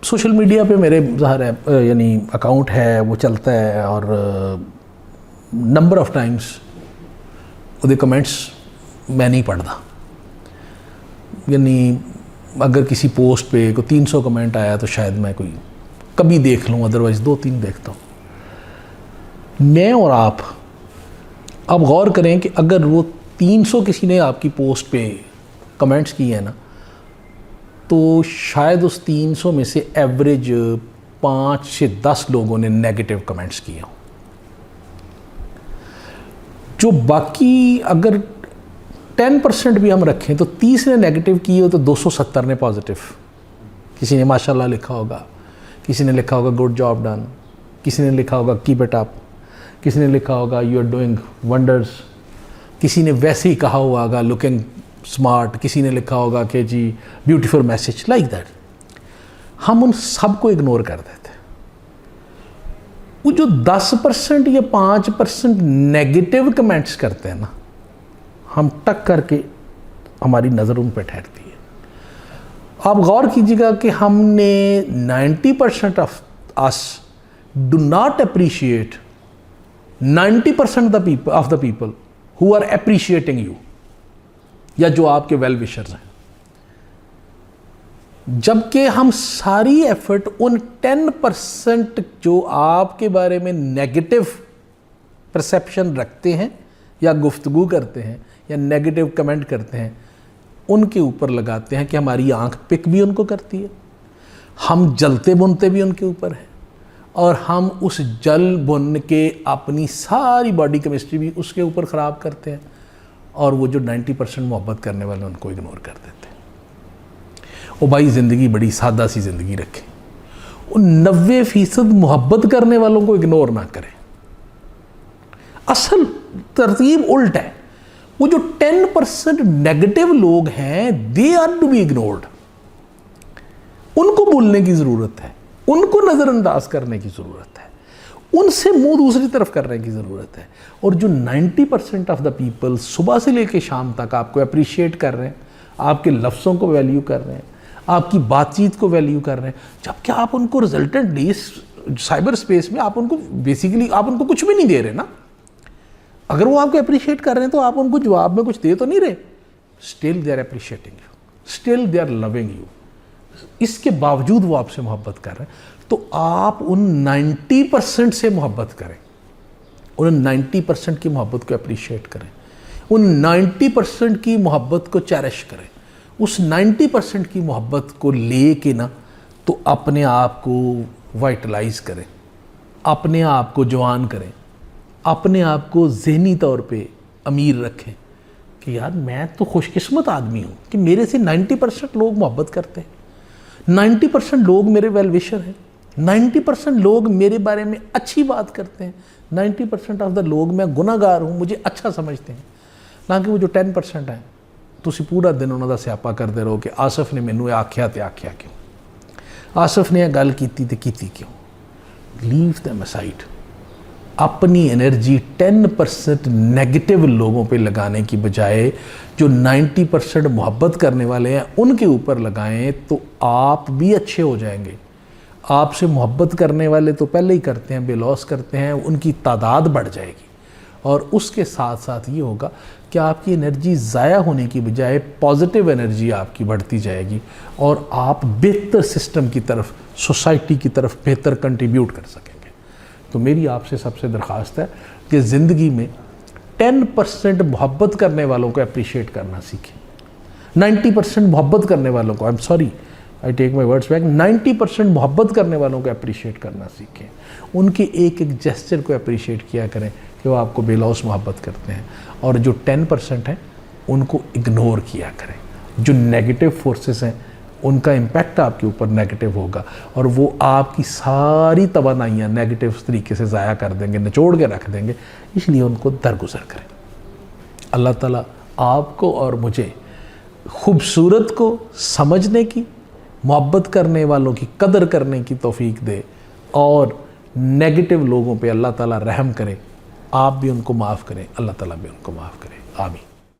Social media پہ میرے ظاہر ہے یعنی اکاؤنٹ ہے، وہ چلتا ہے، اور نمبر آف ٹائمز وہ کمنٹس میں نہیں پڑھتا. یعنی اگر کسی پوسٹ پہ کوئی 300 کمنٹ آیا تو شاید میں کوئی کبھی دیکھ لوں، ادروائز 2-3 دیکھتا ہوں. میں اور آپ غور کریں کہ اگر وہ 300 کسی نے آپ کی پوسٹ پہ کمنٹس کیے ہیں نا، تو شاید اس 300 میں سے ایوریج 5 سے 10 لوگوں نے نیگیٹو کمنٹس کیے ہوں. جو باقی اگر 10% بھی ہم رکھیں تو 30 نے نیگیٹو کیے ہو تو 270 نے پازیٹیو. کسی نے ماشاءاللہ لکھا ہوگا، کسی نے لکھا ہوگا گڈ جاب ڈن، کسی نے لکھا ہوگا کیپ اٹ اپ، کسی نے لکھا ہوگا یو آر ڈوئنگ ونڈرز، کسی نے ویسے ہی کہا ہوا ہوگا لکنگ سمارٹ، کسی نے لکھا ہوگا کہ جی بیوٹیفل میسج، لائک دیٹ. ہم ان سب کو اگنور کر دیتے. وہ جو 10% یا 5% نیگیٹو کمنٹس کرتے ہیں نا، ہم ٹک کر کے ہماری نظر ان پہ ٹھہرتی ہے. آپ غور کیجیے گا کہ ہم نے 90% of us do not appreciate 90% of the people who are appreciating you، یا جو آپ کے ویل وشرز ہیں، جبکہ ہم ساری ایفرٹ ان 10% جو آپ کے بارے میں نیگیٹو پرسیپشن رکھتے ہیں یا گفتگو کرتے ہیں یا نیگیٹو کمنٹ کرتے ہیں، ان کے اوپر لگاتے ہیں کہ ہماری آنکھ پک بھی ان کو کرتی ہے، ہم جلتے بنتے بھی ان کے اوپر ہیں، اور ہم اس جل بن کے اپنی ساری باڈی کیمسٹری بھی اس کے اوپر خراب کرتے ہیں، اور وہ جو 90% محبت کرنے والے ان کو اگنور کر دیتے ہیں. وہ بھائی زندگی بڑی سادہ سی زندگی رکھیں. وہ 90% محبت کرنے والوں کو اگنور نہ کریں. اصل ترتیب الٹ ہے. وہ جو 10% نیگیٹو لوگ ہیں they are to be ignored. ان کو بولنے کی ضرورت ہے، ان کو نظر انداز کرنے کی ضرورت ہے، ان سے منہ دوسری طرف کرنے کی ضرورت ہے. اور جو 90% آف دا پیپل صبح سے لے کے شام تک آپ کو اپریشیٹ کر رہے ہیں، آپ کے لفظوں کو ویلیو کر رہے ہیں، آپ کی بات چیت کو ویلیو کر رہے ہیں، جبکہ آپ ان کو ریزلٹنٹلی سائبر اسپیس میں آپ ان کو بیسیکلی آپ ان کو کچھ بھی نہیں دے رہے نا. اگر وہ آپ کو اپریشیٹ کر رہے ہیں تو آپ ان کو جواب میں کچھ دے تو نہیں رہے. Still they are appreciating you, still they are loving you. اس کے باوجود وہ آپ سے محبت کر رہے ہیں. تو آپ ان 90% سے محبت کریں، ان 90% کی محبت کو اپریشیٹ کریں، ان 90% کی محبت کو چیرش کریں. اس 90% کی محبت کو لے کے نا تو اپنے آپ کو وائٹلائز کریں، اپنے آپ کو جوان کریں، اپنے آپ کو ذہنی طور پہ امیر رکھیں کہ یار میں تو خوش قسمت آدمی ہوں کہ میرے سے 90% لوگ محبت کرتے ہیں، 90% لوگ میرے ویل وشر ہیں، 90% لوگ میرے بارے میں اچھی بات کرتے ہیں، 90% آف دا لوگ میں گناہ گار ہوں مجھے اچھا سمجھتے ہیں. نہ کہ وہ جو 10% ہیں ਤੁਸੀਂ ਪੂਰਾ ਦਿਨ ਉਹਨਾਂ ਦਾ ਸਿਆਪਾ ਕਰਦੇ ਰਹੋ ਕਿ ਆਸਫ ਨੇ ਮੈਨੂੰ ਇਹ ਆਖਿਆ ਤੇ ਆਖਿਆ ਕਿਉਂ, ਆਸਫ ਨੇ ਇਹ ਗੱਲ ਕੀਤੀ ਤੇ ਕੀਤੀ ਕਿਉਂ. Leave them aside. اپنی انرجی 10% نیگیٹو لوگوں پہ لگانے کی بجائے جو 90% محبت کرنے والے ہیں ان کے اوپر لگائیں تو آپ بھی اچھے ہو جائیں گے. آپ سے محبت کرنے والے تو پہلے ہی کرتے ہیں، بے لوث کرتے ہیں، ان کی تعداد بڑھ جائے گی. اور اس کے ساتھ ساتھ یہ ہوگا کہ آپ کی انرجی ضائع ہونے کی بجائے پازیٹیو انرجی آپ کی بڑھتی جائے گی، اور آپ بہتر سسٹم کی طرف، سوسائٹی کی طرف بہتر کنٹریبیوٹ کر سکیں گے. تو میری آپ سے سب سے درخواست ہے کہ زندگی میں 10% محبت کرنے والوں کو اپریشیٹ کرنا سیکھیں. 90% محبت کرنے والوں کو، I'm sorry, I take my words back, 90% محبت کرنے والوں کو اپریشیٹ کرنا سیکھیں. ان کے ایک ایک جیسچر کو اپریشیٹ کیا کریں کہ وہ آپ کو بے لوث محبت کرتے ہیں. اور جو 10% ہیں ان کو اگنور کیا کریں. جو نیگیٹو فورسز ہیں ان کا امپیکٹ آپ کے اوپر نیگیٹو ہوگا، اور وہ آپ کی ساری توانائیاں نیگیٹو طریقے سے ضائع کر دیں گے، نچوڑ کے رکھ دیں گے. اس لیے ان کو درگزر کریں. اللہ تعالیٰ آپ کو اور مجھے خوبصورت کو سمجھنے کی، محبت کرنے والوں کی قدر کرنے کی توفیق دے، اور نیگیٹو لوگوں پہ اللہ تعالیٰ رحم کرے. آپ بھی ان کو معاف کریں، اللہ تعالیٰ بھی ان کو معاف کرے. آمین.